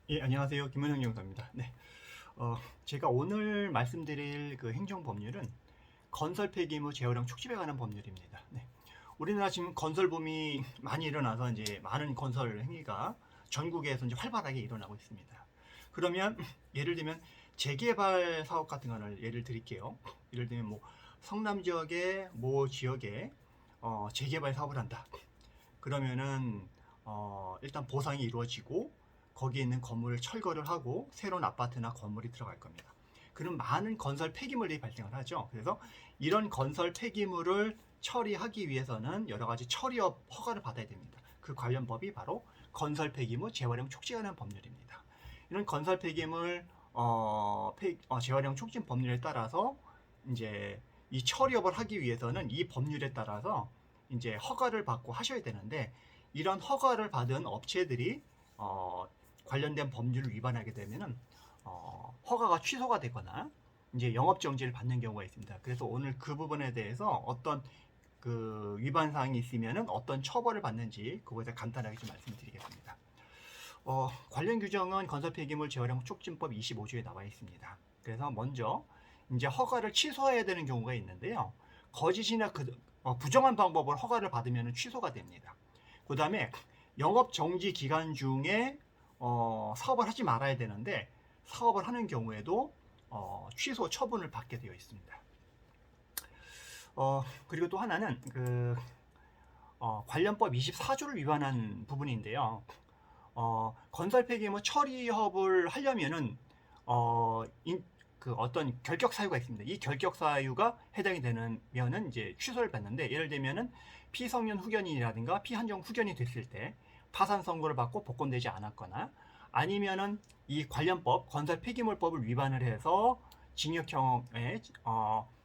예, 안녕하세요. 김은영 영사입니다. 네. 제가 오늘 말씀드릴 그 행정법률은 건설 폐기물 재활용 촉진에 관한 법률입니다. 네. 우리나라 지금 건설 붐이 많이 일어나서 이제 많은 건설 행위가 전국에서 이제 활발하게 일어나고 있습니다. 그러면 예를 들면 재개발 사업 같은 거를 예를 드릴게요. 예를 들면 뭐 성남 지역의 모 지역에 재개발 사업을 한다. 그러면은 일단 보상이 이루어지고 거기에 있는 건물을 철거를 하고 새로운 아파트나 건물이 들어갈 겁니다. 그럼 많은 건설 폐기물이 발생을 하죠. 그래서 이런 건설 폐기물을 처리하기 위해서는 여러 가지 처리업 허가를 받아야 됩니다. 그 관련 법이 바로 건설 폐기물 재활용 촉진하는 법률입니다. 이런 건설 폐기물 재활용 촉진 법률에 따라서 이제 이 처리업을 하기 위해서는 이 법률에 따라서 이제 허가를 받고 하셔야 되는데 이런 허가를 받은 업체들이 관련된 법률을 위반하게 되면은 허가가 취소가 되거나 이제 영업 정지를 받는 경우가 있습니다. 그래서 오늘 그 부분에 대해서 어떤 그 위반 사항이 있으면은 어떤 처벌을 받는지 그거에 대해 간단하게 좀 말씀드리겠습니다. 관련 규정은 건설 폐기물 재활용 촉진법 25조에 나와 있습니다. 그래서 먼저 이제 허가를 취소해야 되는 경우가 있는데요. 거짓이나 부정한 방법으로 허가를 받으면 취소가 됩니다. 그 다음에 영업 정지 기간 중에 사업을 하지 말아야 되는데 사업을 하는 경우에도 취소 처분을 받게 되어 있습니다. 그리고 또 하나는 관련법 24조를 위반한 부분인데요. 건설 폐기물 처리업을 하려면은 어떤 결격 사유가 있습니다. 이 결격 사유가 해당이 되면은 이제 취소를 받는데 예를 들면은 피성년 후견인이라든가 피한정 후견이 됐을 때 파산 선고를 받고 복권되지 않았거나 아니면은 이 관련법 건설 폐기물법을 위반을 해서 징역형의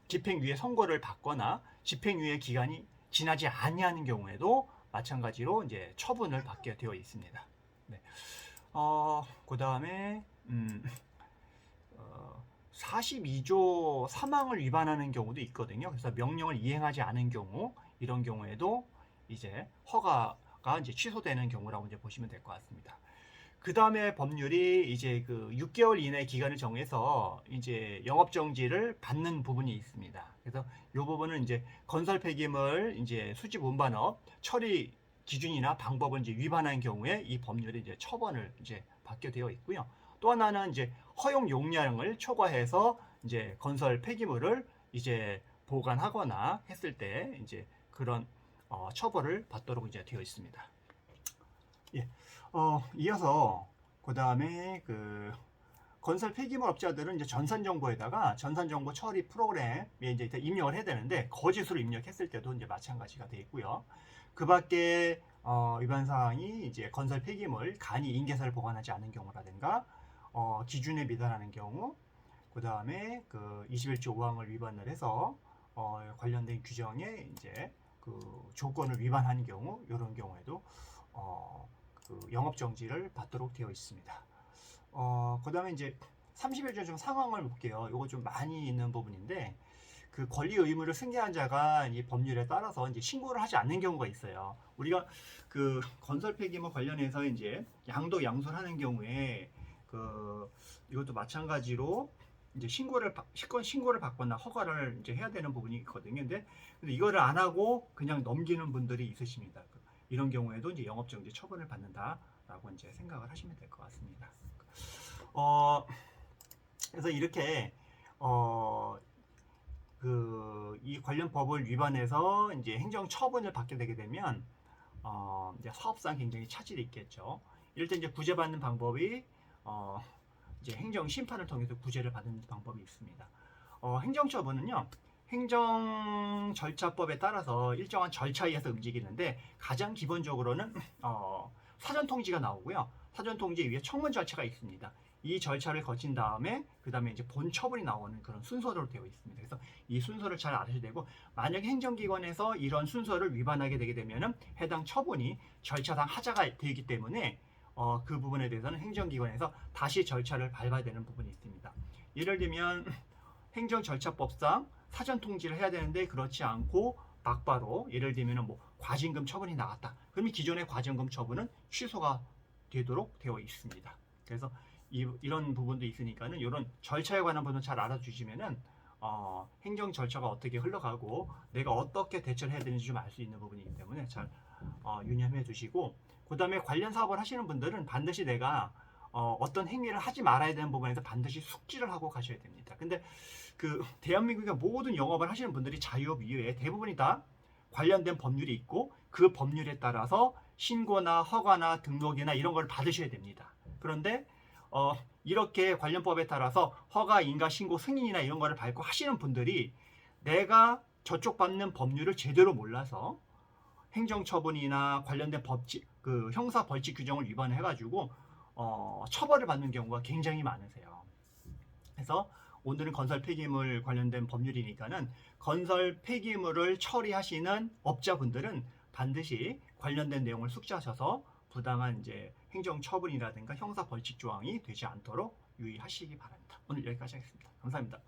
집행유예 선고를 받거나 집행유예 기간이 지나지 아니하는 경우에도 마찬가지로 이제 처분을 받게 되어 있습니다. 네. 그 다음에 42조 사망을 위반하는 경우도 있거든요. 그래서 명령을 이행하지 않은 경우 이런 경우에도 이제 허가가 이제 취소되는 경우라고 이제 보시면 될 것 같습니다. 그 다음에 법률이 이제 그 6개월 이내 기간을 정해서 이제 영업 정지를 받는 부분이 있습니다. 그래서 이 부분은 이제 건설 폐기물 이제 수집 운반업 처리 기준이나 방법을 이제 위반한 경우에 이 법률이 이제 처벌을 이제 받게 되어 있고요. 또 하나는 이제 허용 용량을 초과해서 이제 건설 폐기물을 이제 보관하거나 했을 때 이제 그런 처벌을 받도록 이제 되어 있습니다. 예. 이어서 그 다음에 그 건설 폐기물 업자들은 이제 전산정보에다가 전산정보 처리 프로그램에 이제 입력을 해야 되는데 거짓으로 입력했을 때도 이제 마찬가지가 되어 있고요. 그 밖에 위반 사항이 이제 건설 폐기물 간이 인계사를 보관하지 않은 경우라든가 기준에 미달하는 경우, 그 다음에 그 21조 5항을 위반을 해서 관련된 규정에 이제 그 조건을 위반하는 경우, 이런 경우에도 그 영업 정지를 받도록 되어 있습니다. 그 다음에 이제 31조 좀 상황을 볼게요. 이거 좀 많이 있는 부분인데, 그 권리 의무를 승계한 자가 이 법률에 따라서 이제 신고를 하지 않는 경우가 있어요. 우리가 그 건설 폐기물 관련해서 이제 양도 양수를 하는 경우에 이것도 마찬가지로 이제 신고를 받거나 허가를 이제 해야 되는 부분이 있거든요. 근데 이거를 안 하고 그냥 넘기는 분들이 있으십니다. 이런 경우에도 이제 영업정지 처분을 받는다라고 이제 생각을 하시면 될 것 같습니다. 그래서 이렇게 이 관련 법을 위반해서 이제 행정 처분을 받게 되게 되면 이제 사업상 굉장히 차질이 있겠죠. 이럴 때 이제 구제받는 방법이 이제 행정 심판을 통해서 구제를 받는 방법이 있습니다. 행정처분은요. 행정절차법에 따라서 일정한 절차에 의해서 움직이는데 가장 기본적으로는 사전통지가 나오고요. 사전통지 위에 청문 절차가 있습니다. 이 절차를 거친 다음에 그 다음에 이제 본 처분이 나오는 그런 순서로 되어 있습니다. 그래서 이 순서를 잘 알아셔야 되고 만약에 행정기관에서 이런 순서를 위반하게 되게 되면은 해당 처분이 절차상 하자가 되기 때문에 그 부분에 대해서는 행정기관에서 다시 절차를 밟아야 되는 부분이 있습니다. 예를 들면 행정절차법상 사전통지를 해야 되는데 그렇지 않고 막바로 예를 들면 뭐 과징금 처분이 나왔다. 그러면 기존의 과징금 처분은 취소가 되도록 되어 있습니다. 그래서 이런 부분도 있으니까는 이런 절차에 관한 부분 잘 알아주시면은 행정 절차가 어떻게 흘러가고 내가 어떻게 대처를 해야 되는지 좀 알 수 있는 부분이기 때문에 잘 유념해 두시고, 그 다음에 관련 사업을 하시는 분들은 반드시 내가 어떤 행위를 하지 말아야 되는 부분에서 반드시 숙지를 하고 가셔야 됩니다. 근데 그 대한민국의 모든 영업을 하시는 분들이 자유업 이외에 대부분이 다 관련된 법률이 있고 그 법률에 따라서 신고나 허가나 등록이나 이런 걸 받으셔야 됩니다. 그런데 이렇게 관련법에 따라서 허가, 인가, 신고, 승인이나 이런 거를 밟고 하시는 분들이 내가 저쪽 받는 법률을 제대로 몰라서 행정처분이나 관련된 법칙, 그 형사 벌칙 규정을 위반해가지고 처벌을 받는 경우가 굉장히 많으세요. 그래서 오늘은 건설 폐기물 관련된 법률이니까는 건설 폐기물을 처리하시는 업자분들은 반드시 관련된 내용을 숙지하셔서 부당한 이제 행정 처분이라든가 형사 벌칙 조항이 되지 않도록 유의하시기 바랍니다. 오늘 여기까지 하겠습니다. 감사합니다.